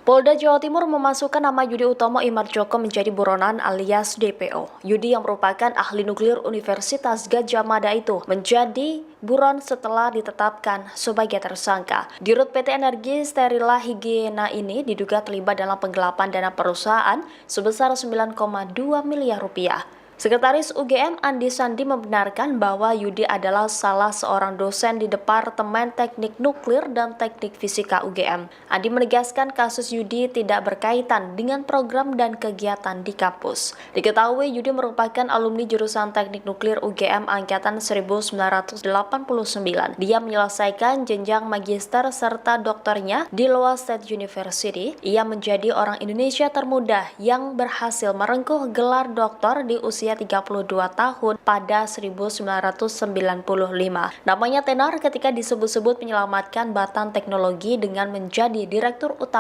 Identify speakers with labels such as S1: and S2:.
S1: Polda Jawa Timur memasukkan nama Yudi Utomo Imarjoko menjadi buronan alias DPO. Yudi yang merupakan ahli nuklir Universitas Gadjah Mada itu menjadi buron setelah ditetapkan sebagai tersangka. Dirut PT Energi Sterila Higiena ini diduga terlibat dalam penggelapan dana perusahaan sebesar 9,2 miliar rupiah. Sekretaris UGM Andi Sandi membenarkan bahwa Yudi adalah salah seorang dosen di Departemen Teknik Nuklir dan Teknik Fisika UGM. Andi menegaskan kasus Yudi tidak berkaitan dengan program dan kegiatan di kampus. Diketahui Yudi merupakan alumni jurusan Teknik Nuklir UGM angkatan 1989. Dia menyelesaikan jenjang magister serta doktornya di Iowa State University. Ia menjadi orang Indonesia termuda yang berhasil merengkuh gelar doktor di usia 32 tahun pada 1995. Namanya tenar ketika disebut-sebut menyelamatkan Batan Teknologi dengan menjadi direktur utama